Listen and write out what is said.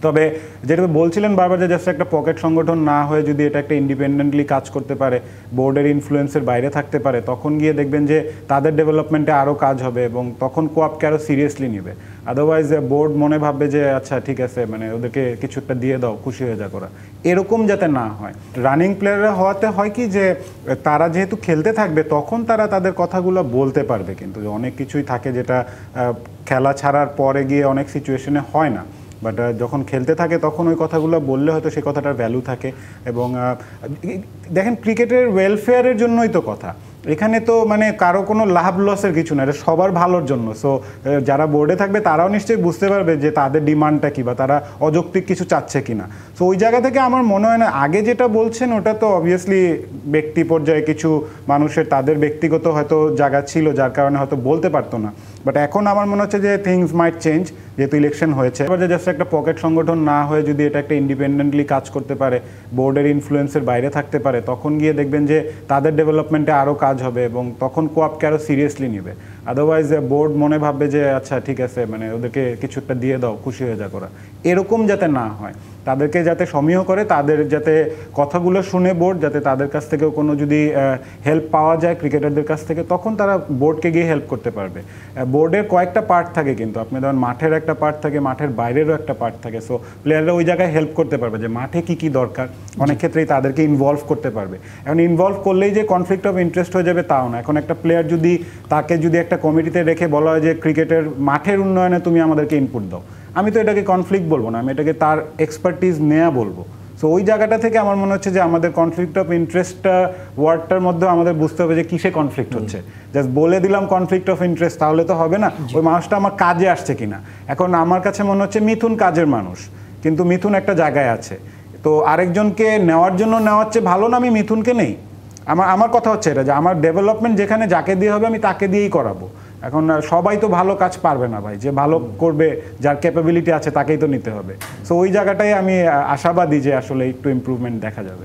তবে যেটা বলছিলেন বারবার যে জাস্ট একটা পকেট সংগঠন না হয়ে যদি এটা একটা ইন্ডিপেন্ডেন্টলি কাজ করতে পারে, বোর্ডের ইনফ্লুয়েন্সের বাইরে থাকতে পারে, তখন গিয়ে দেখবেন যে তাদের ডেভেলপমেন্টে আরও কাজ হবে এবং তখন কোঅপকে আরও সিরিয়াসলি নেবে। আদারওয়াইজ বোর্ড মনে ভাববে যে আচ্ছা ঠিক আছে, মানে ওদেরকে কিছু একটা দিয়ে দাও, খুশি হয়ে যা করা, এরকম যাতে না হয়। রানিং প্লেয়াররা হওয়াতে হয় কি যে তারা যেহেতু খেলতে থাকবে তখন তারা তাদের কথাগুলো বলতে পারবে, কিন্তু অনেক কিছুই থাকে যেটা খেলা ছাড়ার পরে গিয়ে অনেক সিচুয়েশনে হয় না, বাট যখন খেলতে থাকে তখন ওই কথাগুলো বললে হয়তো সেই কথাটার ভ্যালু থাকে। এবং দেখেন ক্রিকেটের ওয়েলফেয়ারের জন্যই তো কথা, এখানে তো মানে কারো কোনো লাভ লসের কিছু না, এটা সবার ভালোর জন্য। সো যারা বোর্ডে থাকবে তারাও নিশ্চয়ই বুঝতে পারবে যে তাদের ডিমান্ডটা কী বা তারা অযৌক্তিক কিছু চাচ্ছে কি না। সো ওই জায়গা থেকে আমার মনে হয় না, আগে যেটা বলছেন ওটা তো অবভিয়াসলি ব্যক্তি পর্যায়ে কিছু মানুষের তাদের ব্যক্তিগত হয়তো জায়গা ছিল যার কারণে হয়তো বলতে পারতো না, বাট এখন আমার মনে হচ্ছে যে থিংস মাইট চেঞ্জ, যেহেতু ইলেকশন হয়েছে। এবার যে জাস্ট একটা পকেট সংগঠন না হয়ে যদি এটা একটা ইন্ডিপেন্ডেন্টলি কাজ করতে পারে, বোর্ডের ইনফ্লুয়েন্সের বাইরে থাকতে পারে, তখন গিয়ে দেখবেন যে তাদের ডেভেলপমেন্টে আরও কাজ হবে এবং তখন কোঅপকে আরও সিরিয়াসলি নেবে। আদারওয়াইজ বোর্ড মনে ভাববে যে আচ্ছা ঠিক আছে, মানে ওদেরকে কিছু একটা দিয়ে দাও, খুশি হয়ে যা করা, এরকম যাতে না হয়। তাদেরকে যাতে সমীহ করে, তাদের যাতে কথাগুলো শুনে বোর্ড, যাতে তাদের কাছ থেকেও কোনো যদি হেল্প পাওয়া যায় ক্রিকেটারদের কাছ থেকে, তখন তারা বোর্ডকে গিয়ে হেল্প করতে পারবে। বোর্ডের কয়েকটা পার্ট থাকে, কিন্তু আপনি ধরেন মাঠের একটা পার্ট থাকে, মাঠের বাইরেরও একটা পার্ট থাকে। সো প্লেয়াররা ওই জায়গায় হেল্প করতে পারবে যে মাঠে কী কী দরকার, অনেক ক্ষেত্রেই তাদেরকে ইনভলভ করতে পারবে। এখন ইনভলভ করলেই যে কনফ্লিক্ট অফ ইন্টারেস্ট হয়ে যাবে তাও না। এখন একটা প্লেয়ার যদি তাকে যদি একটা কমিটিতে রেখে বলা হয় যে ক্রিকেটের মাঠের উন্নয়নে তুমি আমাদেরকে ইনপুট দাও, আমি তো এটাকে কনফ্লিক্ট বলবো না, আমি এটাকে তার এক্সপার্টিজ নেওয়া বলবো। সো ওই জায়গাটা থেকে আমার মনে হচ্ছে যে আমাদের কনফ্লিক্ট অফ ইন্টারেস্টটা ওয়ার্ডটার মধ্যে আমাদের বুঝতে হবে যে কিসে কনফ্লিক্ট হচ্ছে। জাস্ট বলে দিলাম কনফ্লিক্ট অফ ইন্টারেস্ট, তাহলে তো হবে না। ওই মানুষটা আমার কাজে আসছে কিনা। এখন আমার কাছে মনে হচ্ছে মিথুন কাজের মানুষ, কিন্তু মিথুন একটা জায়গায় আছে, তো আরেকজনকে নেওয়ার জন্য নেওয়ার চেয়ে ভালো না আমি মিথুনকে নেই। আমার কথা হচ্ছে এটা যে আমার ডেভেলপমেন্ট যেখানে যাকে দিয়ে হবে আমি তাকে দিয়েই করাবো। এখন সবাই তো ভালো কাজ পারবে না ভাই, যে ভালো করবে যার ক্যাপাবিলিটি আছে তাকেই তো নিতে হবে। সো ওই জায়গাটাই আমি আশাবাদী যে আসলে একটু ইমপ্রুভমেন্ট দেখা যাবে।